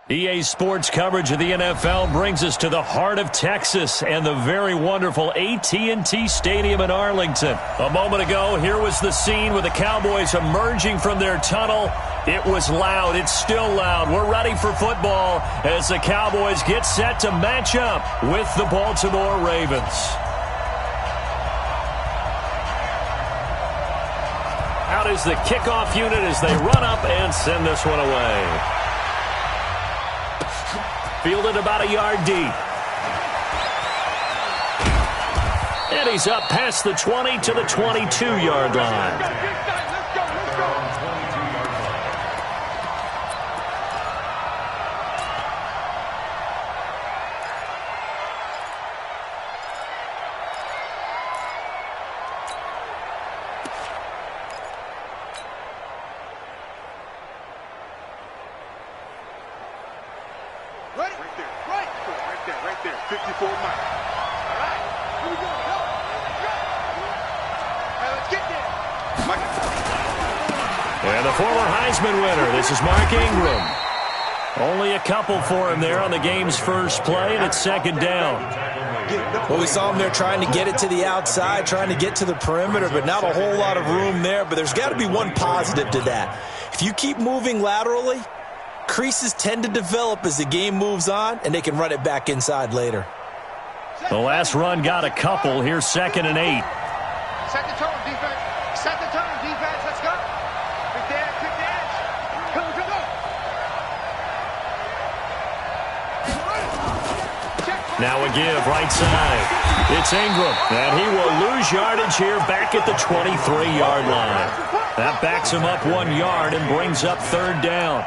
EA Sports coverage of the NFL brings us to the heart of Texas and the very wonderful AT&T Stadium in Arlington. A moment ago, here was the scene with the Cowboys emerging from their tunnel. It was loud. It's still loud. We're ready for football as the Cowboys get set to match up with the Baltimore Ravens. Out is the kickoff unit as they run up and send this one away. Fielded about a yard deep. And he's up past the 20 to the 22-yard line. Right there, 54 miles. All right, here we go. Let's get there. And the former Heisman winner, this is Mark Ingram. Only a couple for him there on the game's first play, and it's second down. Well, we saw him there trying to get it to the outside, trying to get to the perimeter, but not a whole lot of room there. But there's got to be one positive to that. If you keep moving laterally, creases tend to develop as the game moves on, and they can run it back inside later. The last run got a couple. Here's 2nd and 8. Set the tone, defense. Set the tone, defense. Let's go. Pick the edge. Pick the edge. Go, go, go. Now a give, right side. It's Ingram, and he will lose yardage here back at the 23-yard line. That backs him up 1 yard and brings up 3rd down.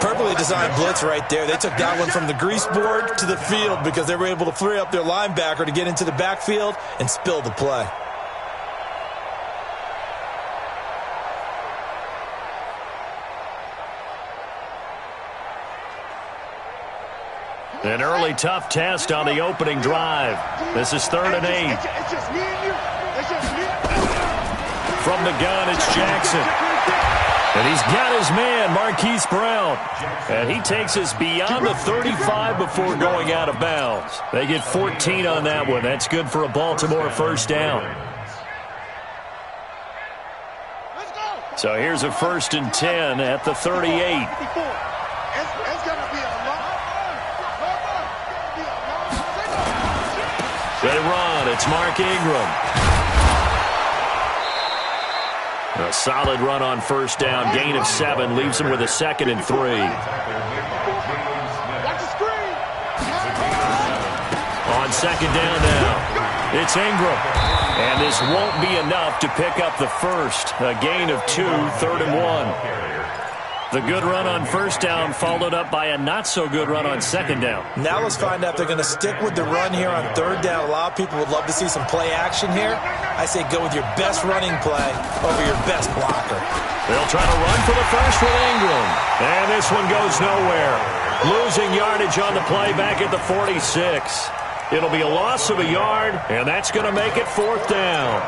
Perfectly designed blitz right there. They took that one from the grease board to the field because they were able to free up their linebacker to get into the backfield and spill the play. An early tough test on the opening drive. This is 3rd and 8. It's just me and you. It's just me. From the gun, it's Jackson. And he's got his man, Marquise Brown. And he takes us beyond the 35 before going out of bounds. They get 14 on that one. That's good for a Baltimore first down. So here's a 1st and 10 at the 38. It's going to be a long. They run. It's Mark Ingram. A solid run on first down. Gain of 7 leaves him with a 2nd and 3. On 2nd down now, it's Ingram. And this won't be enough to pick up the first. A gain of 2, 3rd and 1. The good run on first down followed up by a not-so-good run on 2nd down. Now let's find out if they're going to stick with the run here on 3rd down. A lot of people would love to see some play action here. I say go with your best running play over your best blocker. They'll try to run for the first with Ingram. And this one goes nowhere. Losing yardage on the play back at the 46. It'll be a loss of a yard, and that's going to make it 4th down.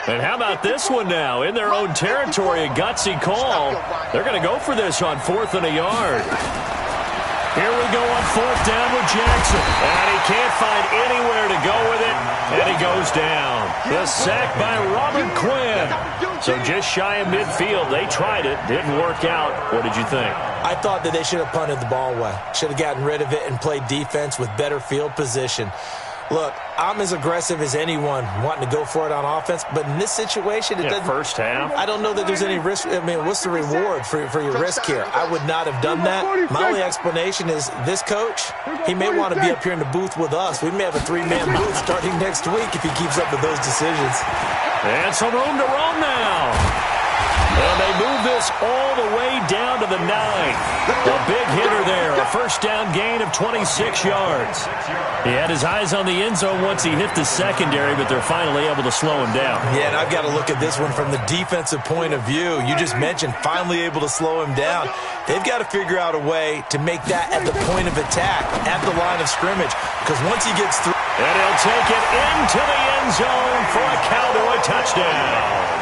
And how about this one now? In their own territory, a gutsy call. They're going to go for this on 4th and a yard. Here we go on 4th down with Jackson. And he can't find anywhere to go with it. And he goes down. The sack by Robert Quinn. So just shy of midfield. They tried it. Didn't work out. What did you think? I thought that they should have punted the ball away. Should have gotten rid of it and played defense with better field position. Look, I'm as aggressive as anyone wanting to go for it on offense, but in this situation, it doesn't. First half. I don't know that there's any risk. I mean, what's the reward for your risk here? I would not have done that. My only explanation is this coach, he may want to be up here in the booth with us. We may have a 3-man booth starting next week if he keeps up with those decisions. And some room to roam now. And they move this all the way down to the 9. A big hitter there, a a first down gain of 26 yards. He had his eyes on the end zone once he hit the secondary, but they're finally able to slow him down. Yeah, and I've got to look at this one from the defensive point of view. You just mentioned finally able to slow him down. They've got to figure out a way to make that at the point of attack, at the line of scrimmage, because once he gets through... And he'll take it into the end zone for a Cowboy touchdown.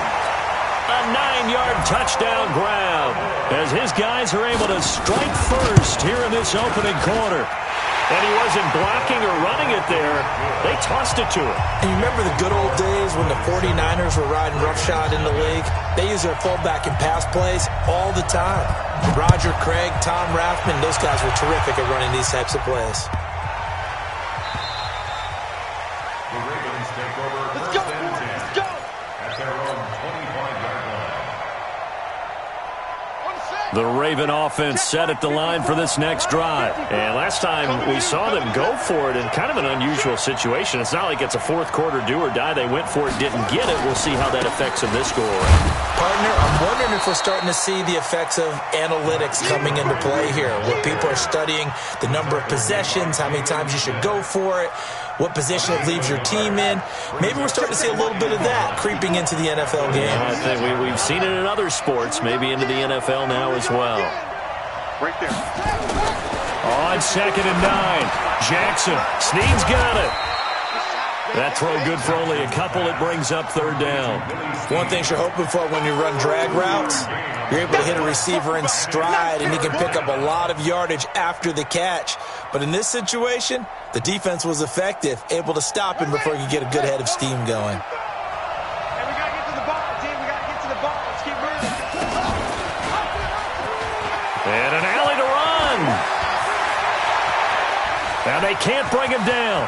A 9-yard touchdown grab as his guys are able to strike first here in this opening quarter. And he wasn't blocking or running it there. They tossed it to him. And you remember the good old days when the 49ers were riding roughshod in the league? They use their fullback in pass plays all the time. Roger Craig, Tom Rathman, those guys were terrific at running these types of plays. The Raven offense set at the line for this next drive. And last time we saw them go for it in kind of an unusual situation. It's not like it's a fourth quarter do or die. They went for it, didn't get it. We'll see how that affects them this go-around. Partner, I'm wondering if we're starting to see the effects of analytics coming into play here, where people are studying the number of possessions, how many times you should go for it, what position it leaves your team in. Maybe we're starting to see a little bit of that creeping into the NFL game. I think we've seen it in other sports, maybe into the NFL now as well. Right there. On 2nd and 9. Jackson. Snead's got it. That throw good for only a couple. It brings up 3rd down. One thing you're hoping for when you run drag routes, you're able to hit a receiver in stride, and he can pick up a lot of yardage after the catch. But in this situation, the defense was effective, able to stop him before he could get a good head of steam going. Hey, we got to get to the ball, team. We got to get to the ball. Let's keep moving. And an alley to run. Now they can't bring him down.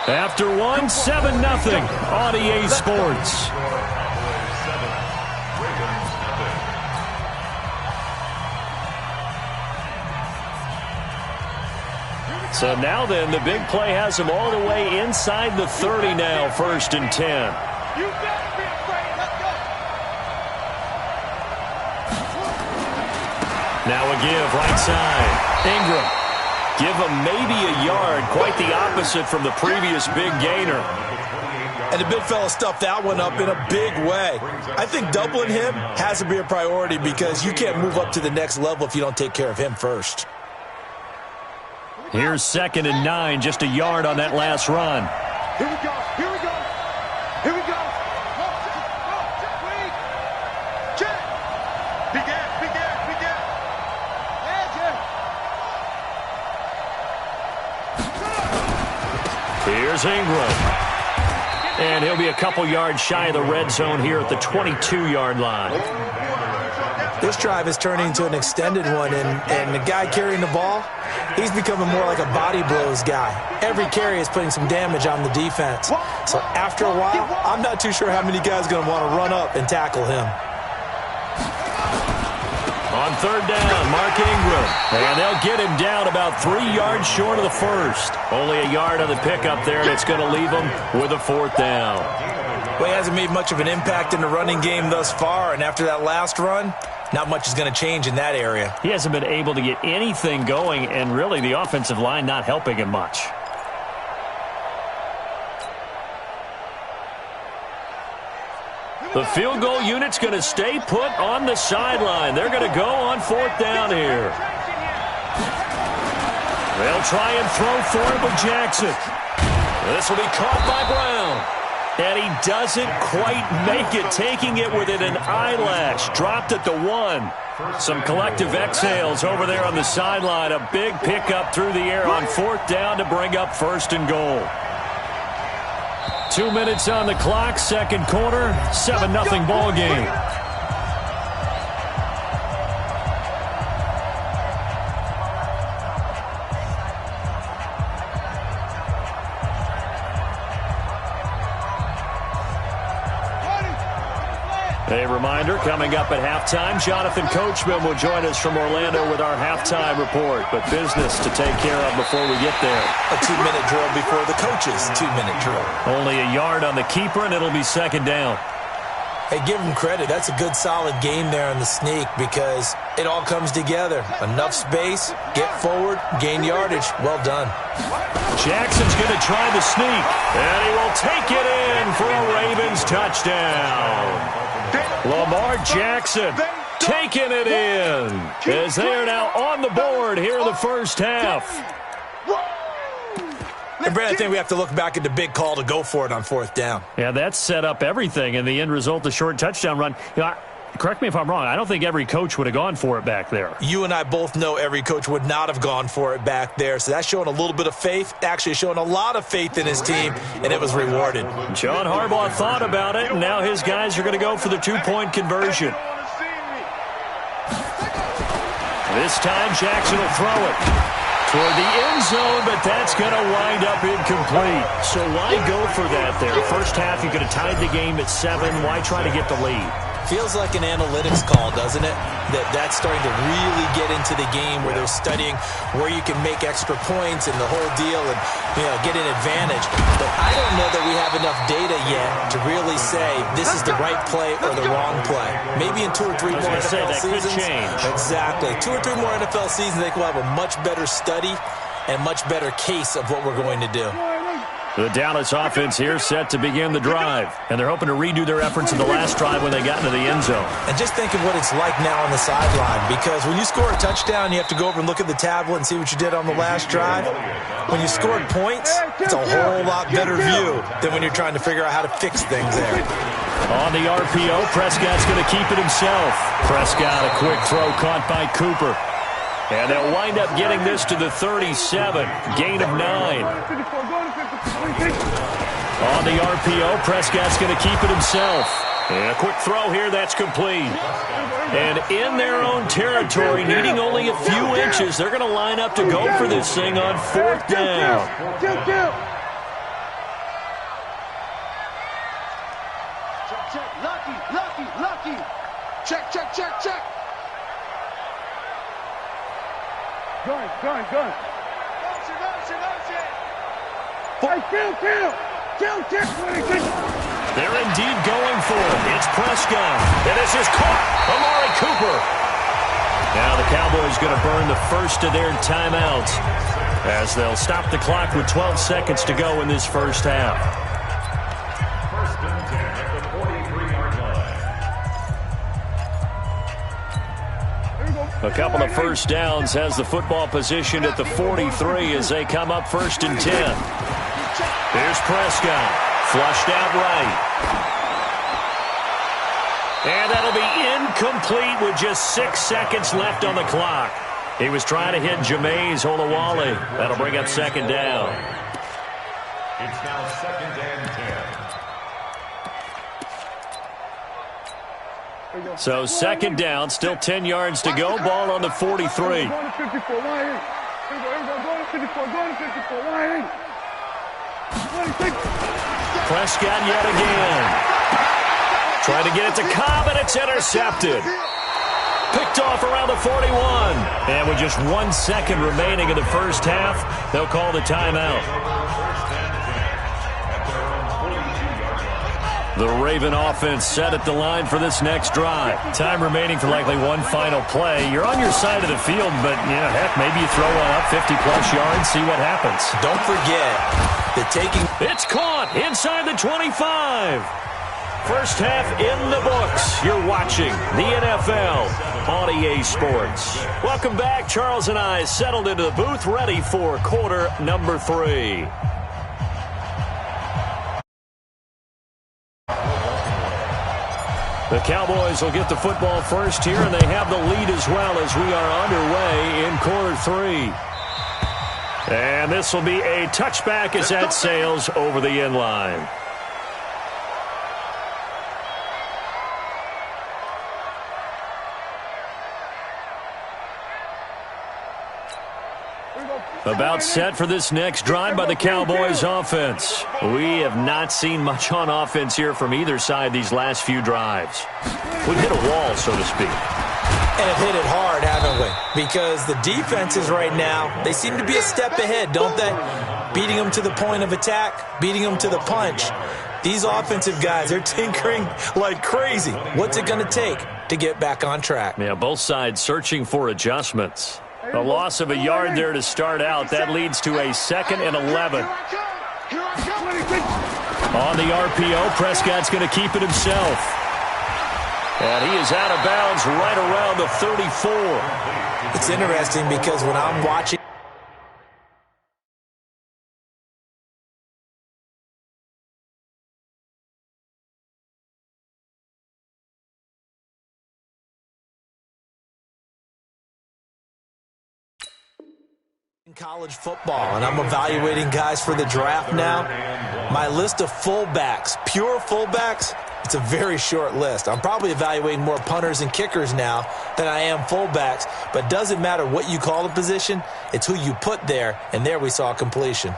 After 1, 7-0 on EA Sports. So now then, the big play has him all the way inside the 30 now, 1st and 10. You better be afraid. Let's go. Now a give, right side. Ingram. Give him maybe a yard, quite the opposite from the previous big gainer. And the big fella stuffed that one up in a big way. I think doubling him has to be a priority because you can't move up to the next level if you don't take care of him first. Here's 2nd and 9, just a yard on that last run. Here we go. Here we go. Here we go. Check. Big ass, big ass, big ass. Here's Ingram. And he'll be a couple yards shy of the red zone here at the 22-yard line. This drive is turning into an extended one, and the guy carrying the ball, he's becoming more like a body blows guy. Every carry is putting some damage on the defense. So after a while, I'm not too sure how many guys are going to want to run up and tackle him. On 3rd down, Mark Ingram. And they'll get him down about 3 yards short of the first. Only a yard on the pickup there, and it's going to leave him with a 4th down. Well, he hasn't made much of an impact in the running game thus far, and after that last run, not much is going to change in that area. He hasn't been able to get anything going, and really the offensive line not helping him much. The field goal unit's going to stay put on the sideline. They're going to go on 4th down here. They'll try and throw for it with Jackson. This will be caught by Brown. And he doesn't quite make it, taking it within an eyelash. Dropped at the 1. Some collective exhales over there on the sideline. A big pickup through the air on 4th down to bring up 1st and goal. 2 minutes on the clock, 2nd quarter, 7-0 ball game. A reminder, coming up at halftime, Jonathan Coachman will join us from Orlando with our halftime report. But business to take care of before we get there. A 2-minute drill before the coach's 2-minute drill. Only a yard on the keeper, and it'll be 2nd down. Hey, give him credit. That's a good, solid game there on the sneak because it all comes together. Enough space, get forward, gain yardage. Well done. Jackson's going to try the sneak, and he will take it in for a Ravens touchdown. Lamar Jackson taking it in as they are now on the board here in the first half. And Brad, I think we have to look back at the big call to go for it on fourth down. Yeah, that set up everything, and the end result, the short touchdown run. You know, correct me if I'm wrong, I don't think every coach would have gone for it back there. You and I both know every coach would not have gone for it back there, so that's showing a little bit of faith, actually showing a lot of faith in his team, and it was rewarded. John Harbaugh thought about it, and now his guys are going to go for the two-point conversion. This time, Jackson will throw it toward the end zone, but that's going to wind up incomplete. So why go for that there? First half, you could have tied the game at 7. Why try to get the lead? Feels like an analytics call, doesn't it? That's starting to really get into the game where they're studying where you can make extra points and the whole deal and, you know, get an advantage. But I don't know that we have enough data yet to really say this is the right play or the wrong play. Maybe in 2 or 3 more NFL seasons. Could change. Exactly. 2 or 3 more NFL seasons, they will have a much better study and much better case of what we're going to do. The Dallas offense here set to begin the drive, and they're hoping to redo their efforts in the last drive when they got into the end zone. And just think of what it's like now on the sideline, because when you score a touchdown, you have to go over and look at the tablet and see what you did on the last drive. When you scored points, it's a whole lot better view than when you're trying to figure out how to fix things there. On the RPO, Prescott's going to keep it himself. Prescott, a quick throw caught by Cooper. And they'll wind up getting this to the 37, gain of 9. On the RPO, Prescott's going to keep it himself. And a quick throw here, that's complete. And in their own territory, needing only a few inches, they're going to line up to go for this thing on fourth down. Lucky. Check. Gun. Motion. Kill. They're indeed going for it. It's Prescott. And this is caught. Amari Cooper. Now the Cowboys going to burn the first of their timeouts as they'll stop the clock with 12 seconds to go in this first half. A couple of first downs has the football positioned at the 43 as they come up 1st and 10. Here's Prescott, flushed out right. And that'll be incomplete with just 6 seconds left on the clock. He was trying to hit Jameis Olawale. That'll bring up 2nd down. It's now 2nd and 10. So 2nd down, still 10 yards to go. Ball on the 43. Prescott yet again. Trying to get it to Cobb, and it's intercepted. Picked off around the 41. And with just 1 second remaining in the first half, they'll call the timeout. The Raven offense set at the line for this next drive. Time remaining for likely one final play. You're on your side of the field, but, yeah, heck, maybe you throw one up 50-plus yards, see what happens. Don't forget the taking. It's caught inside the 25. First half in the books. You're watching the NFL on EA Sports. Welcome back. Charles and I settled into the booth, ready for quarter number 3. The Cowboys will get the football first here, and they have the lead as well as we are underway in quarter 3. And this will be a touchback as that sails over the end line. About set for this next drive by the Cowboys offense. We have not seen much on offense here from either side these last few drives. We've hit a wall, so to speak. And have hit it hard, haven't we? Because the defenses right now, they seem to be a step ahead, don't they? beating them to the point of attack, beating them to the punch. These offensive guys, they're tinkering like crazy. What's it going to take to get back on track? Yeah, both sides searching for adjustments. A loss of a yard there to start out. That leads to a 2nd and 11. On the RPO, Prescott's going to keep it himself. And he is out of bounds right around the 34. It's interesting because when I'm watching college football and I'm evaluating guys for the draft now, my list of fullbacks, pure fullbacks, it's a very short list. I'm probably evaluating more punters and kickers now than I am fullbacks, but doesn't matter what you call the position, it's who you put there, and there we saw completion.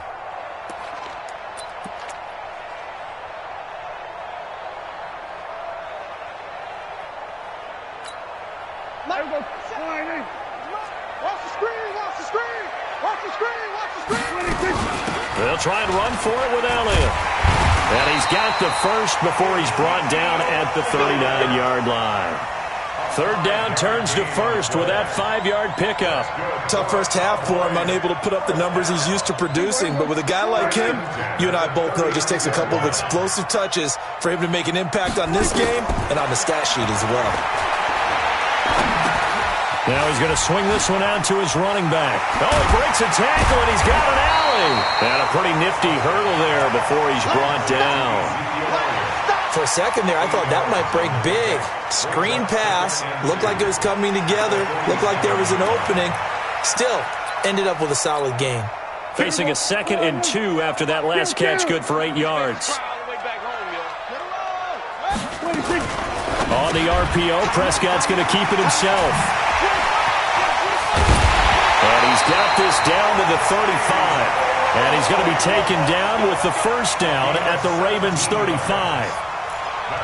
They'll try and run for it with Elliott. And he's got the first before he's brought down at the 39-yard line. 3rd down turns to first with that 5-yard pickup. Tough first half for him, unable to put up the numbers he's used to producing. But with a guy like him, you and I both know it just takes a couple of explosive touches for him to make an impact on this game and on the stat sheet as well. Now he's going to swing this one out to his running back. Oh, he breaks a tackle, and he's got an alley. And a pretty nifty hurdle there before he's brought down. For a second there, I thought that might break big. Screen pass. Looked like it was coming together. Looked like there was an opening. Still, ended up with a solid game. Facing a 2nd and 2 after that last catch, good for 8 yards. On the RPO, Prescott's going to keep it himself. And he's got this down to the 35. And he's going to be taken down with the first down at the Ravens' 35.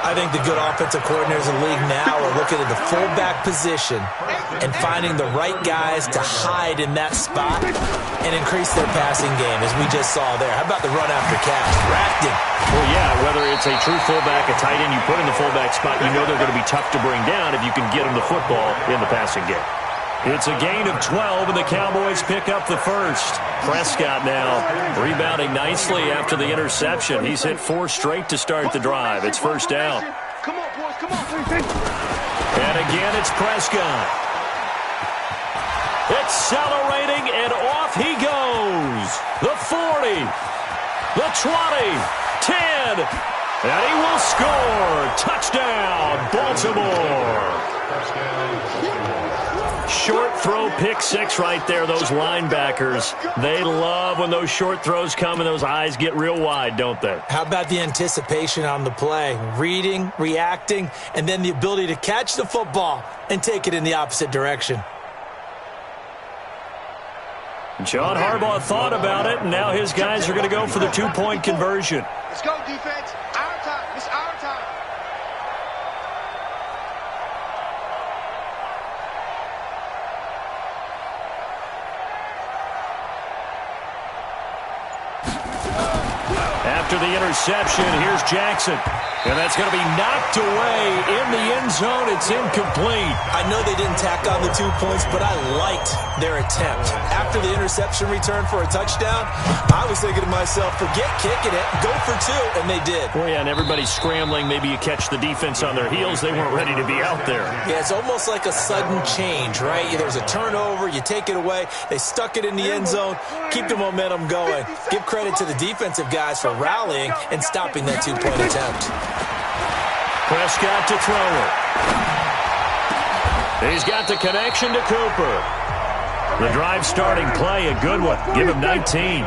I think the good offensive coordinators in the league now are looking at the fullback position and finding the right guys to hide in that spot and increase their passing game, as we just saw there. How about the run after catch? Racked him. Well, yeah, whether it's a true fullback, a tight end you put in the fullback spot, you know they're going to be tough to bring down if you can get them the football in the passing game. It's a gain of 12, and the Cowboys pick up the first. Prescott now rebounding nicely after the interception. He's hit 4 straight to start the drive. It's first down. Come on, boys, come on. And again, it's Prescott. Accelerating, and off he goes. The 40, the 20, 10, and he will score. Touchdown, Baltimore. Short throw, pick 6 right there. Those linebackers, they love when those short throws come and those eyes get real wide, don't they? How about the anticipation on the play? Reading, reacting, and then the ability to catch the football and take it in the opposite direction. John Harbaugh thought about it, and now his guys are going to go for the 2-point conversion. Let's go, defense. Our time. It's our time. After the interception, here's Jackson. And that's going to be knocked away in the end zone. It's incomplete. I know they didn't tack on the 2 points, but I liked their attempt. After the interception return for a touchdown, I was thinking to myself, forget kicking it, go for 2, and they did. Well, yeah, and everybody's scrambling. Maybe you catch the defense on their heels. They weren't ready to be out there. Yeah, it's almost like a sudden change, right? There's a turnover, you take it away, they stuck it in the end zone, keep the momentum going. Give credit to the defensive guys for rallying and stopping that 2-point attempt. Prescott to throw it. He's got the connection to Cooper. The drive starting play, a good one. Give him 19.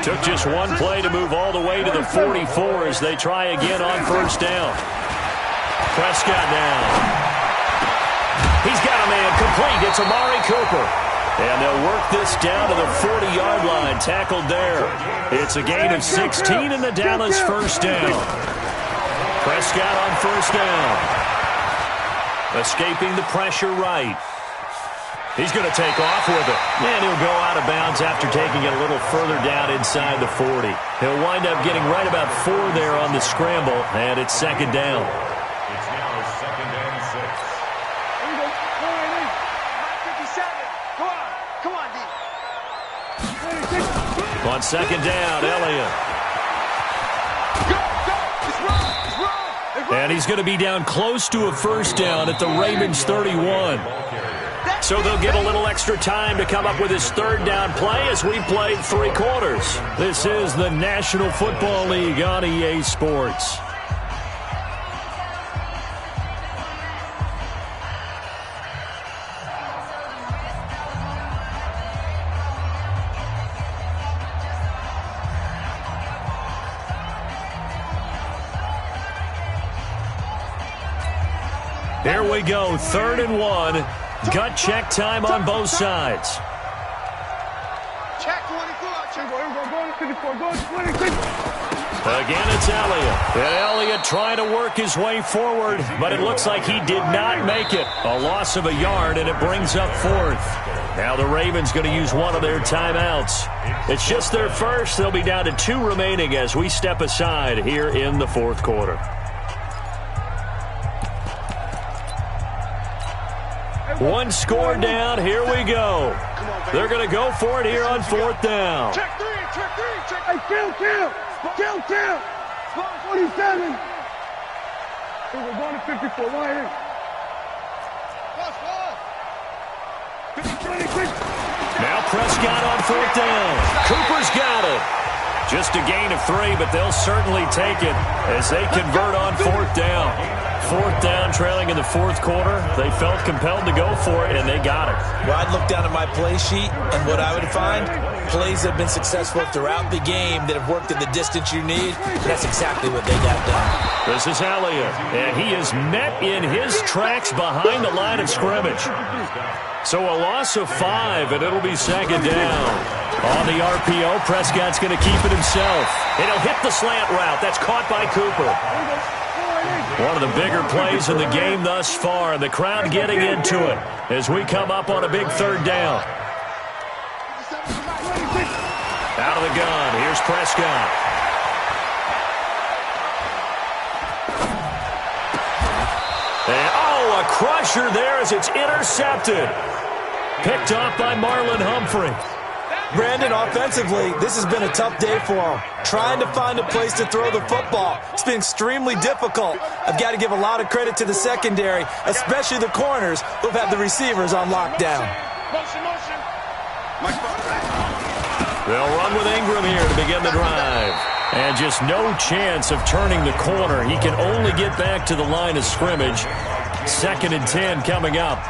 Took just one play to move all the way to the 44 as they try again on first down. Prescott now. He's got a man complete. It's Amari Cooper. And they'll work this down to the 40-yard line. Tackled there. It's a gain of 16 in the Dallas first down. Prescott on first down. Escaping the pressure right. He's going to take off with it. And he'll go out of bounds after taking it a little further down inside the 40. He'll wind up getting right about 4 there on the scramble, and it's second down. It's now second and 6. Here we go. 57. Come on, D. On second down, Elliott. Go. It's wrong. And he's going to be down close to a first down at the Ravens 31. So they'll get a little extra time to come up with his third down play as we play 3 quarters. This is the National Football League on EA Sports. Here we go, 3rd and 1. Gut check time on both sides. Check 24. Again, it's Elliott. And Elliott trying to work his way forward, but it looks like he did not make it. A loss of a yard, and it brings up 4th. Now the Ravens going to use one of their timeouts. It's just their first. They'll be down to 2 remaining as we step aside here in the 4th quarter. One score down. Here we go. They're going to go for it here on 4th down. Check 3. Hey, kill. 47. We're going to 54. Right here. Now Prescott on 4th down. Cooper's got it. Just a gain of 3, but they'll certainly take it as they convert on 4th down. 4th down, trailing in the 4th quarter. They felt compelled to go for it, and they got it. Well, I'd look down at my play sheet, and what I would find, plays have been successful throughout the game that have worked in the distance you need. That's exactly what they got done. This is Elliott, and he is met in his tracks behind the line of scrimmage. So a loss of 5, and it'll be second down. On the RPO, Prescott's going to keep it himself. And he'll hit the slant route. That's caught by Cooper. One of the bigger plays in the game thus far, and the crowd getting into it as we come up on a big 3rd down. Out of the gun, here's Prescott. And, a crusher there as it's intercepted. Picked off by Marlon Humphrey. Brandon, offensively, this has been a tough day for him. Trying to find a place to throw the football. It's been extremely difficult. I've got to give a lot of credit to the secondary, especially the corners who've had the receivers on lockdown. Motion. They'll run with Ingram here to begin the drive. And just no chance of turning the corner. He can only get back to the line of scrimmage. 2nd and 10 coming up.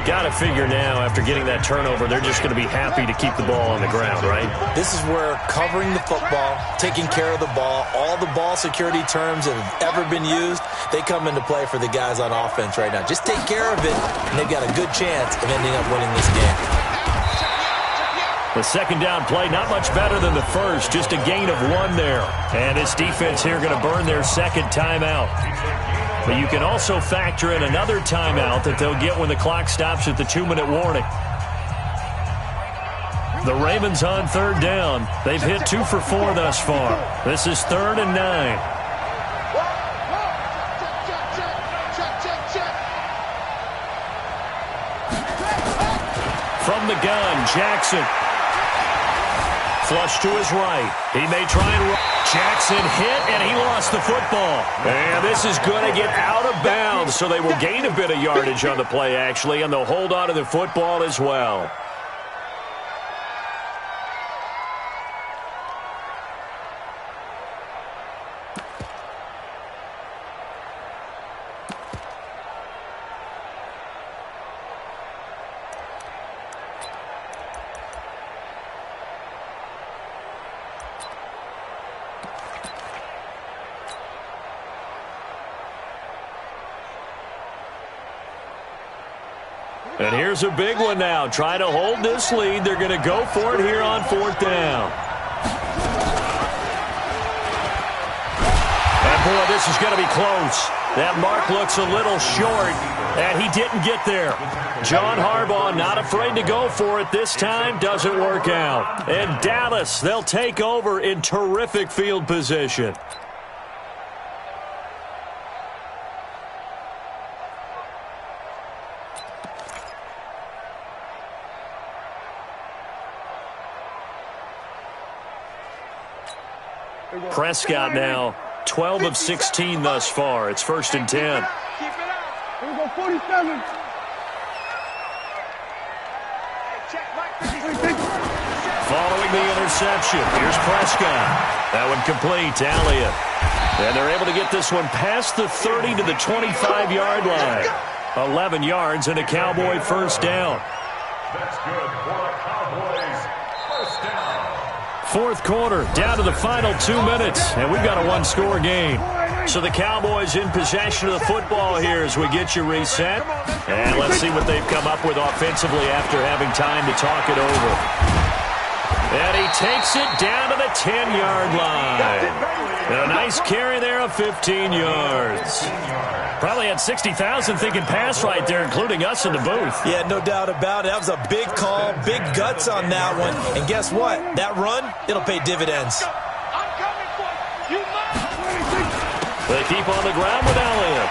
Got to figure now, after getting that turnover, they're just going to be happy to keep the ball on the ground, right? This is where covering the football, taking care of the ball, all the ball security terms that have ever been used, they come into play for the guys on offense right now. Just take care of it, and they've got a good chance of ending up winning this game. The second down play, not much better than the first, just a gain of 1 there. And his defense here going to burn their second timeout. But you can also factor in another timeout that they'll get when the clock stops at the 2-minute warning. The Ravens on 3rd down. They've hit 2 for 4 thus far. This is 3rd and 9. From the gun, Jackson. Flush to his right. He may try and run. Jackson hit, and he lost the football. And this is going to get out of bounds, so they will gain a bit of yardage on the play, actually, and they'll hold on to the football as well. And here's a big one now. Trying to hold this lead. They're going to go for it here on 4th down. And boy, this is going to be close. That mark looks a little short, and he didn't get there. John Harbaugh not afraid to go for it this time. Doesn't work out. And Dallas, they'll take over in terrific field position. Prescott now 12 of 16 thus far. It's 1st and 10. Keep it up. Here we go, 47. Following the interception, here's Prescott. That one complete to Elliott. And they're able to get this one past the 30 to the 25-yard line. 11 yards and a Cowboy first down. That's good for the Cowboys. First down. Fourth quarter, down to the final 2 minutes, and we've got a one-score game. So the Cowboys in possession of the football here as we get you reset. And let's see what they've come up with offensively after having time to talk it over. And he takes it down to the 10-yard line. And a nice carry there of 15 yards. Probably had 60,000 thinking pass right there, including us in the booth. Yeah, no doubt about it. That was a big call, big guts on that one. And guess what? That run, it'll pay dividends. I'm coming for you. You must. They keep on the ground with Elliott.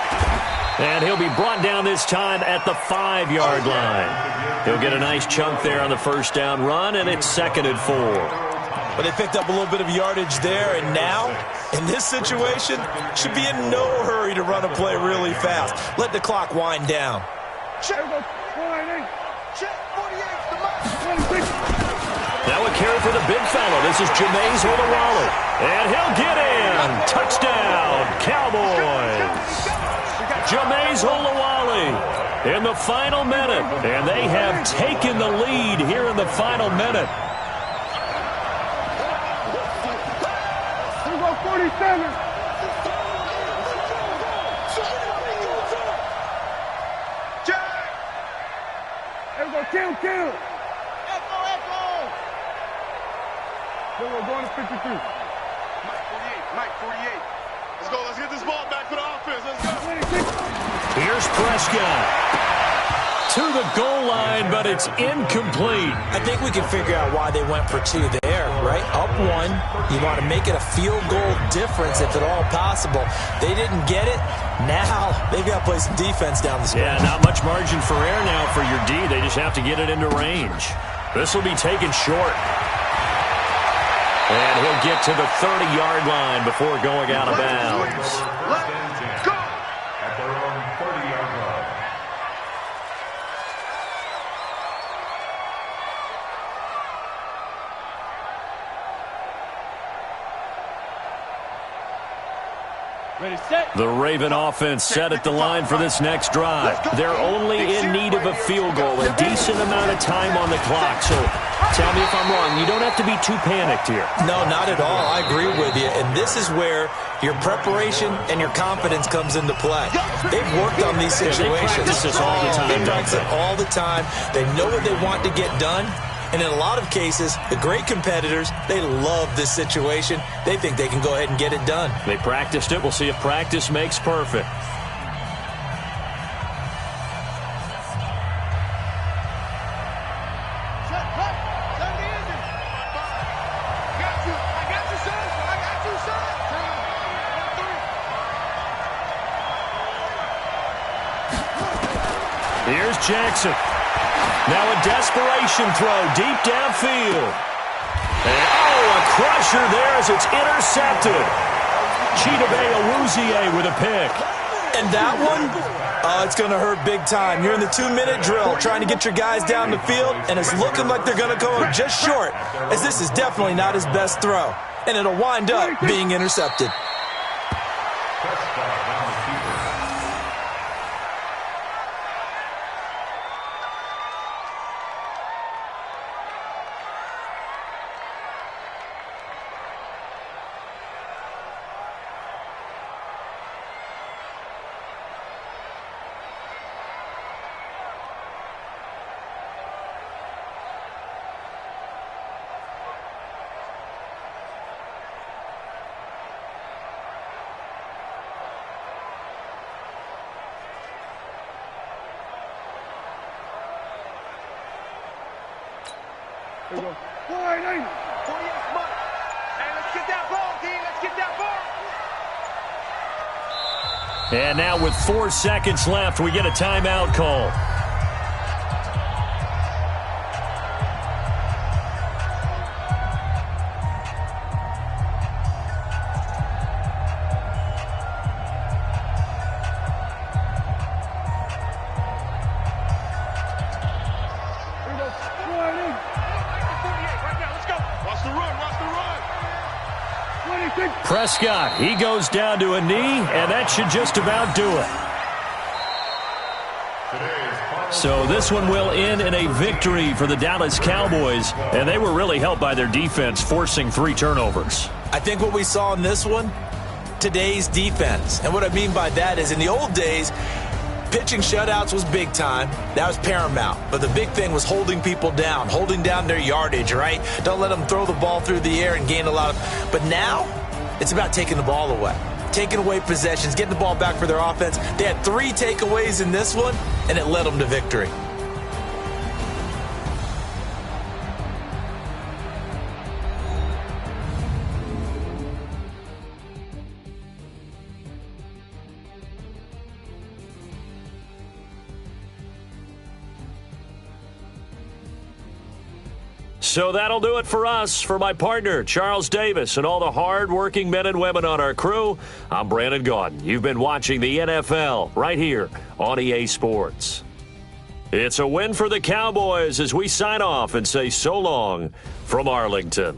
And he'll be brought down this time at the 5-yard line. He'll get a nice chunk there on the first down run, and it's 2nd and 4. But they picked up a little bit of yardage there, and now, in this situation, should be in no hurry to run a play really fast. Let the clock wind down. Check. 48. Check. 48. The mark. Now a carry for the big fella. This is Jameis Olawale. And he'll get in. Touchdown, Cowboys. Jameis Olawale in the final minute. And they have taken the lead here in the final minute. 47. Jack. There we go, kill. Echo. Then we're going to 52. Mike 48. Let's get this ball back for the offense. Let's go. Here's Prescott. To the goal line, but it's incomplete. I think we can figure out why they went for 2 there, right? Up 1, you want to make it a field goal difference if at all possible. They didn't get it. Now they've got to play some defense down the stretch. Yeah, not much margin for error now for your D. They just have to get it into range. This will be taken short. And he'll get to the 30-yard line before going out of bounds. Let's go. At their own 30-yard line. Ready, set. The Raven offense set at the line for this next drive. They're only in need of a field goal, a decent amount of time on the clock. So tell me if I'm wrong. You don't have to be too panicked here. No, not at all. I agree with you. And this is where your preparation and your confidence comes into play. They've worked on these situations. They practice this all the time. They practice it all the time. They know what they want to get done. And in a lot of cases, the great competitors, they love this situation. They think they can go ahead and get it done. They practiced it. We'll see if practice makes perfect. Here's Jackson. Now a desperation throw deep downfield. And, a crusher there as it's intercepted. Chidobe Awuzie with a pick. And that one, it's going to hurt big time. You're in the 2-minute drill trying to get your guys down the field, and it's looking like they're going to go just short, as this is definitely not his best throw. And it'll wind up being intercepted. 48 Mike. Hey, let's get that ball, D. Let's get that ball. And now with 4 seconds left, we get a timeout call. Prescott, he goes down to a knee, and that should just about do it. So this one will end in a victory for the Dallas Cowboys, and they were really helped by their defense, forcing 3 turnovers. I think what we saw in this one, today's defense. And what I mean by that is in the old days, pitching shutouts was big time. That was paramount. But the big thing was holding people down, holding down their yardage, right? Don't let them throw the ball through the air and gain a lot of... But now, it's about taking the ball away. Taking away possessions, getting the ball back for their offense. They had 3 takeaways in this one, and it led them to victory. So that'll do it for us. For my partner, Charles Davis, and all the hard-working men and women on our crew, I'm Brandon Gaudin. You've been watching the NFL right here on EA Sports. It's a win for the Cowboys as we sign off and say so long from Arlington.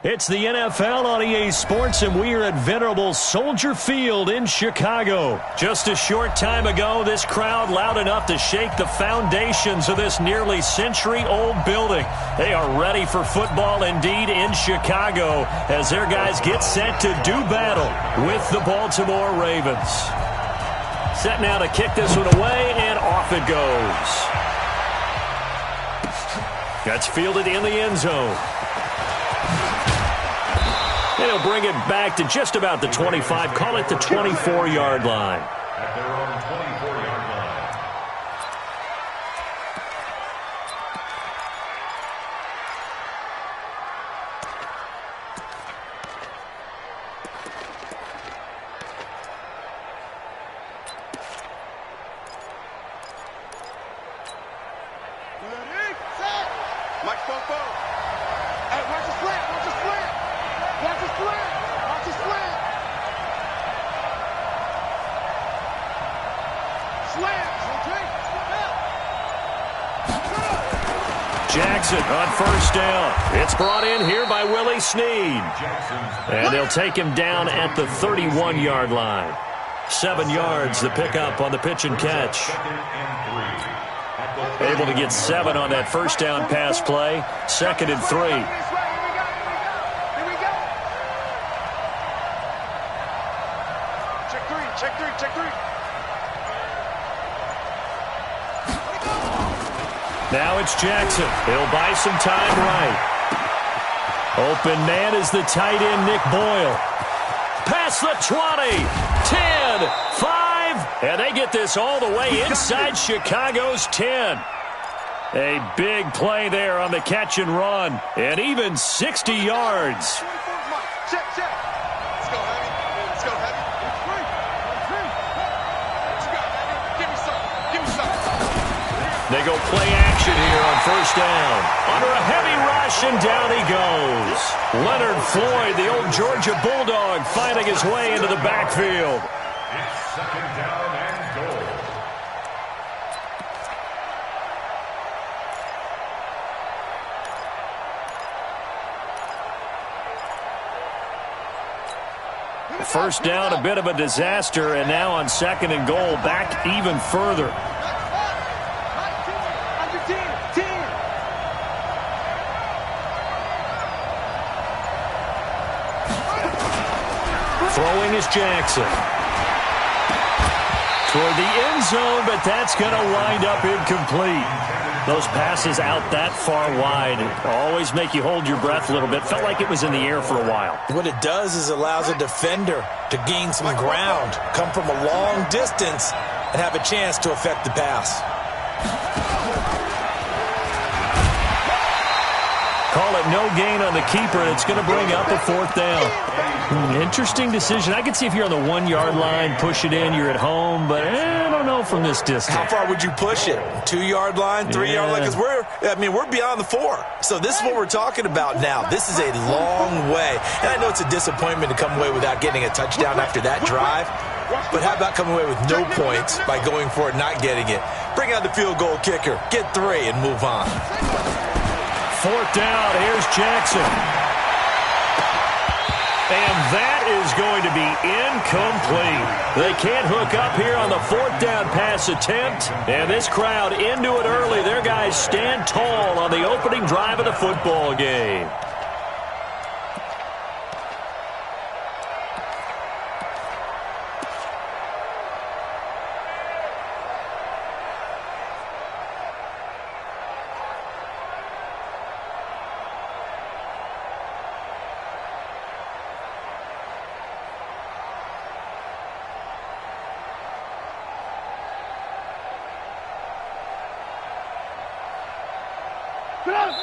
It's the NFL on EA Sports, and we are at venerable Soldier Field in Chicago. Just a short time ago, this crowd loud enough to shake the foundations of this nearly century-old building. They are ready for football indeed in Chicago as their guys get set to do battle with the Baltimore Ravens. Set now to kick this one away, and off it goes. That's fielded in the end zone. And he'll bring it back to just about the 25, call it the 24-yard line. At their own 24-yard line. Ready, set. Mike Fofo. Hey, watch the slant, watch the slant. Watch the slant, watch the slant. Slant, okay. Jackson on first down. It's brought in here by Willie Snead. And they'll take him down at the 31-yard line. 7 yards, the pickup on the pitch and catch. Able to get 7 on that first down pass play. 2nd and 3. Here we go. Check three, check three, check three. Now it's Jackson. He'll buy some time right. Open man is the tight end, Nick Boyle. Past the 20, 10, 5, and they get this all the way inside Chicago's 10. A big play there on the catch and run, and even 60 yards. 24 Mike. Check, check. Let's go, Heavy. Let's go, Heavy. What you got, Heavy? Give me some. Give me some. They go play action here on first down. Under a heavy rush, and down he goes. Leonard Floyd, the old Georgia Bulldog, finding his way into the backfield. It's 2nd down and goal. First down, a bit of a disaster, and now on 2nd and goal, back even further. Throwing is Jackson. Toward the end zone, but that's going to wind up incomplete. Those passes out that far wide always make you hold your breath a little bit. Felt like it was in the air for a while. What it does is allows a defender to gain some ground, come from a long distance, and have a chance to affect the pass. Call it no gain on the keeper, and it's going to bring up a 4th down. Interesting decision. I can see if you're on the 1-yard line, push it in, you're at home, but I don't know from this distance. How far would you push it? 2-yard line, 3-yard line? Because we're beyond the 4. So this is what we're talking about now. This is a long way. And I know it's a disappointment to come away without getting a touchdown after that drive. But how about coming away with no points by going for it, not getting it? Bring out the field goal kicker, get 3, and move on. 4th down, here's Jackson. And that is going to be incomplete. They can't hook up here on the 4th down pass attempt. And this crowd into it early. Their guys stand tall on the opening drive of the football game.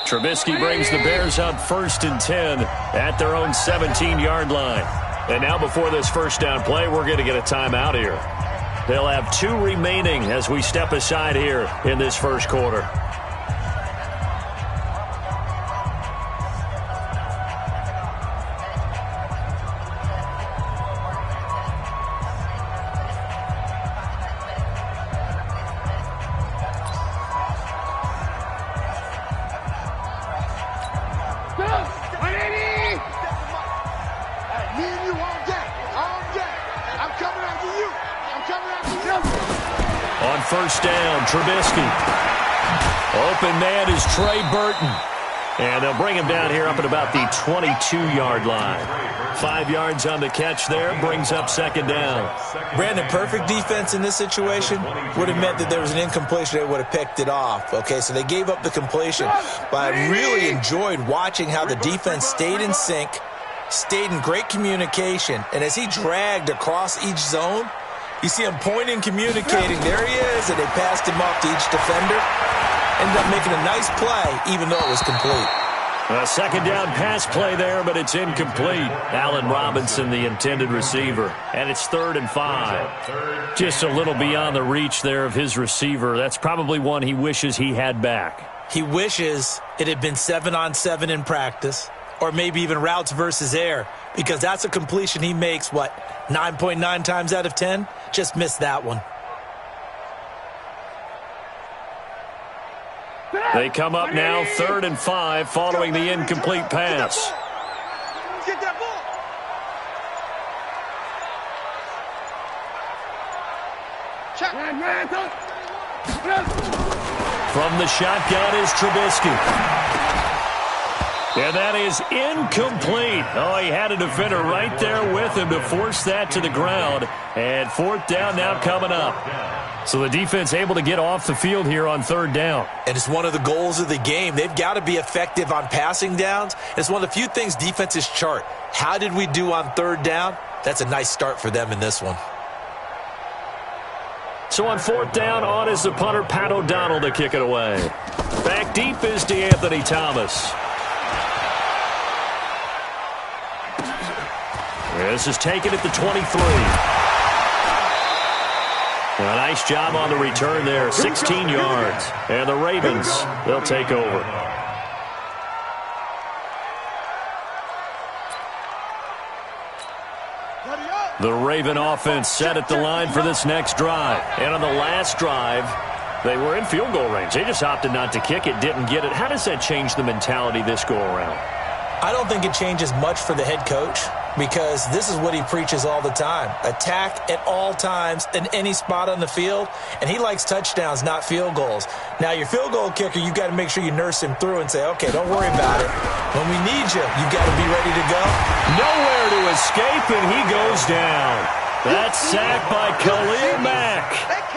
Trubisky brings the Bears up 1st and 10 at their own 17-yard line. And now before this first down play, we're going to get a timeout here. They'll have 2 remaining as we step aside here in this first quarter. On first down, Trubisky. Open man is Trey Burton. And they'll bring him down here up at about the 22-yard line. 5 yards on the catch there, brings up second down. Brandon, perfect defense in this situation would have meant that there was an incompletion. They would have picked it off. Okay, so they gave up the completion. But I really enjoyed watching how the defense stayed in sync, stayed in great communication. And as he dragged across each zone, you see him pointing, communicating. There he is, and they passed him off to each defender. Ended up making a nice play, even though it was complete. A second down pass play there, but it's incomplete. Allen Robinson, the intended receiver. And it's 3rd and 5. Just a little beyond the reach there of his receiver. That's probably one he wishes he had back. He wishes it had been 7-on-7 in practice, or maybe even routes versus air, because that's a completion he makes, 9.9 times out of 10? Just missed that one. They come up now 3rd and 5 following the incomplete pass. Get that ball. Check. From the shotgun is Trubisky. And that is incomplete. Oh, he had a defender right there with him to force that to the ground. And 4th down now coming up. So the defense able to get off the field here on 3rd down. And it's one of the goals of the game. They've got to be effective on passing downs. It's one of the few things defenses chart. How did we do on 3rd down? That's a nice start for them in this one. So on 4th down, on is the punter, Pat O'Donnell, to kick it away. Back deep is DeAnthony Thomas. This is taken at the 23. A nice job on the return there, 16 yards. And the Ravens, they'll take over. The Raven offense set at the line for this next drive. And on the last drive, they were in field goal range. They just opted not to kick it, didn't get it. How does that change the mentality this go around? I don't think it changes much for the head coach, because this is what he preaches all the time. Attack at all times in any spot on the field, and he likes touchdowns, not field goals. Now, your field goal kicker, you got to make sure you nurse him through and say, okay, don't worry about it. When we need you, you got to be ready to go. Nowhere to escape, and he goes down. That's sacked by Khalil Mack.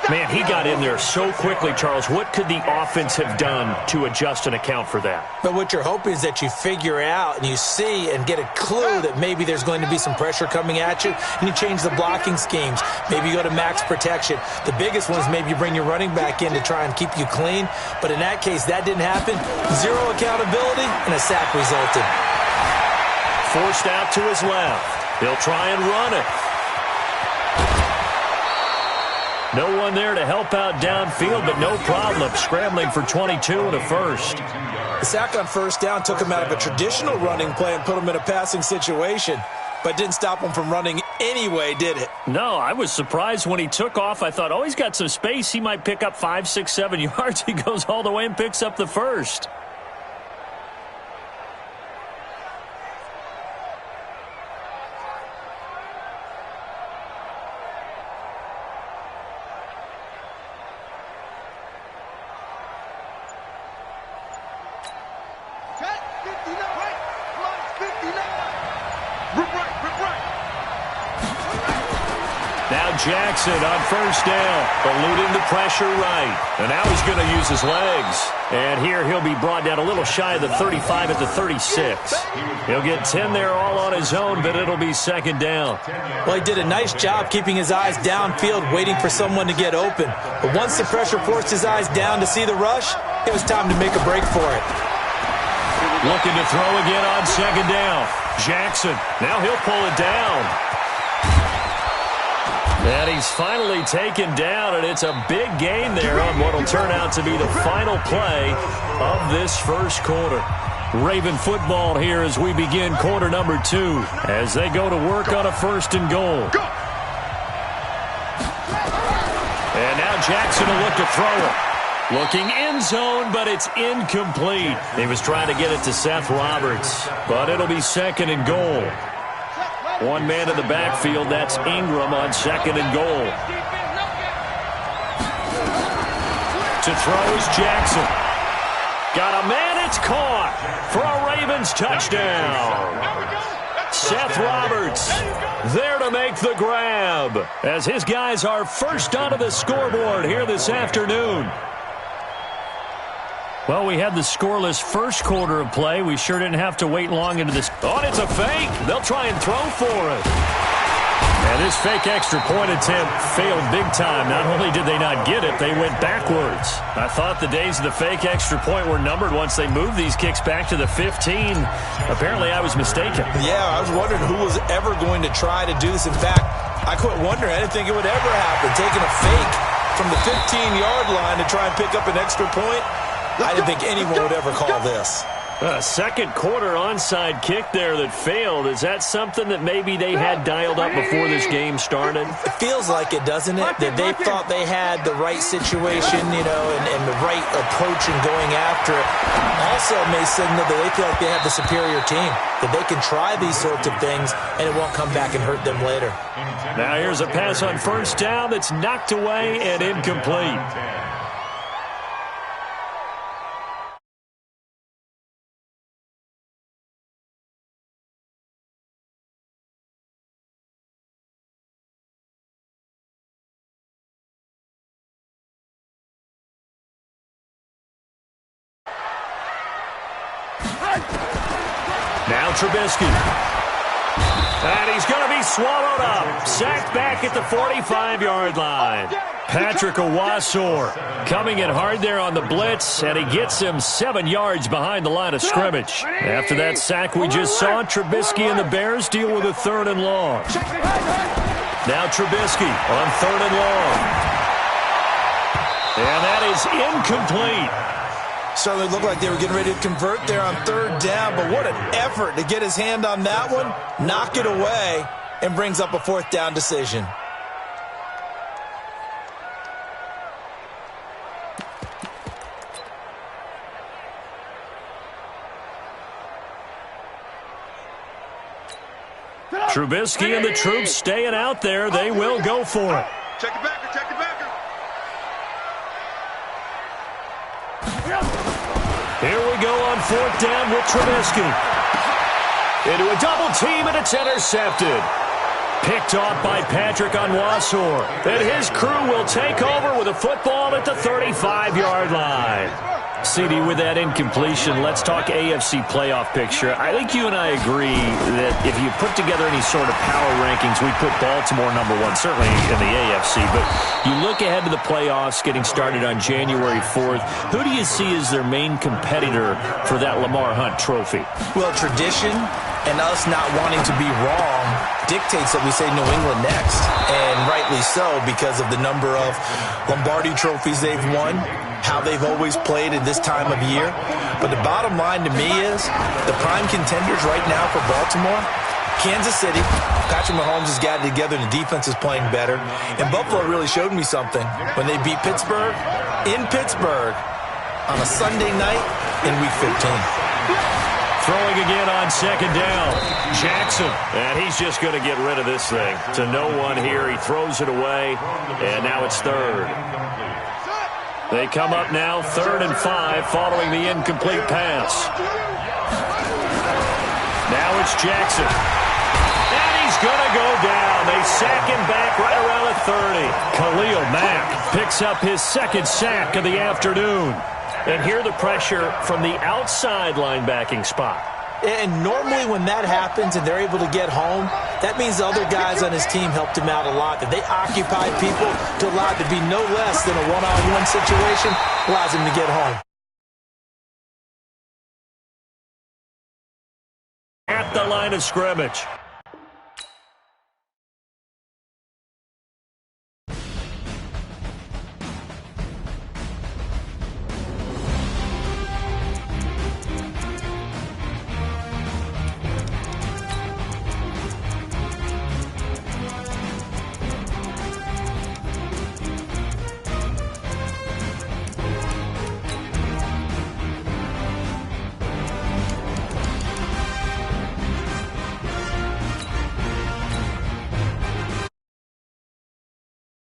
Man, he got in there so quickly, Charles. What could the offense have done to adjust and account for that? But what you're hoping is that you figure out and you see and get a clue that maybe there's going to be some pressure coming at you, and you change the blocking schemes. Maybe you go to max protection. The biggest one is maybe you bring your running back in to try and keep you clean. But in that case, that didn't happen. Zero accountability, and a sack resulted. Forced out to his left. He'll try and run it. No one there to help out downfield, but no problem. Scrambling for 22 and a first. The sack on 1st down took him out of a traditional running play and put him in a passing situation, but didn't stop him from running anyway, did it? No, I was surprised when he took off. I thought, oh, he's got some space. He might pick up 5, 6, 7 yards. He goes all the way and picks up the first. Jackson on 1st down, eluding the pressure right. And now he's going to use his legs. And here he'll be brought down a little shy of the 35 at the 36. He'll get 10 there all on his own, but it'll be 2nd down. Well, he did a nice job keeping his eyes downfield, waiting for someone to get open. But once the pressure forced his eyes down to see the rush, it was time to make a break for it. Looking to throw again on 2nd down. Jackson, now he'll pull it down. And he's finally taken down, and it's a big gain there on what will turn out to be the final play of this first quarter. Raven football here as we begin quarter number 2 as they go to work on a 1st and goal. And now Jackson will look to throw it. Looking end zone, but it's incomplete. He was trying to get it to Seth Roberts, but it'll be 2nd and goal. One man in the backfield, that's Ingram on 2nd and goal. To throw is Jackson. Got a man, it's caught for a Ravens touchdown. Seth Roberts there to make the grab as his guys are first onto the scoreboard here this afternoon. Well, we had the scoreless first quarter of play. We sure didn't have to wait long into this. Oh, and it's a fake. They'll try and throw for it. And this fake extra point attempt failed big time. Not only did they not get it, they went backwards. I thought the days of the fake extra point were numbered once they moved these kicks back to the 15. Apparently, I was mistaken. Yeah, I was wondering who was ever going to try to do this. In fact, I quit wondering. I didn't think it would ever happen. Taking a fake from the 15-yard line to try and pick up an extra point, I didn't think anyone would ever call this. A second quarter onside kick there that failed. Is that something that maybe they had dialed up before this game started? It feels like it, doesn't it? That they thought they had the right situation, you know, and the right approach in going after it. Also may signal that they feel like they have the superior team, that they can try these sorts of things and it won't come back and hurt them later. Now here's a pass on first down that's knocked away and incomplete. Now Trubisky. And he's going to be swallowed up. Sacked back at the 45-yard line. Patrick Owasor coming in hard there on the blitz, and he gets him 7 yards behind the line of scrimmage. After that sack we just saw, Trubisky and the Bears deal with a 3rd and long. Now Trubisky on 3rd and long. And that is incomplete. Certainly looked like they were getting ready to convert there on 3rd down, but what an effort to get his hand on that one, knock it away, and brings up a 4th down decision. Trubisky and the troops staying out there. They will go for it. Check it back, check it back. Here we go on 4th down with Trubisky. Into a double team, and it's intercepted. Picked off by Patrick Owasor. And his crew will take over with a football at the 35-yard line. CD, with that incompletion, let's talk AFC playoff picture. I think you and I agree that if you put together any sort of power rankings, we put Baltimore #1, certainly in the AFC. But you look ahead to the playoffs getting started on January 4th. Who do you see as their main competitor for that Lamar Hunt trophy? Well, tradition and us not wanting to be wrong dictates that we say New England next. And rightly so, because of the number of Lombardi trophies they've won, how they've always played at this time of year. But the bottom line to me is the prime contenders right now for Baltimore, Kansas City. Patrick Mahomes has got it together and the defense is playing better. And Buffalo really showed me something when they beat Pittsburgh in Pittsburgh on a Sunday night in Week 15. Throwing again on 2nd down. Jackson. And he's just going to get rid of this thing. To no one here. He throws it away. And now it's 3rd. They come up now 3rd and 5 following the incomplete pass. Now it's Jackson. And he's going to go down. They sack him back right around the 30. Khalil Mack picks up his 2nd sack of the afternoon. And here the pressure from the outside linebacking spot. And normally when that happens and they're able to get home, that means the other guys on his team helped him out a lot. That they occupied people to allow it to be no less than a one-on-one situation, allows him to get home. At the line of scrimmage.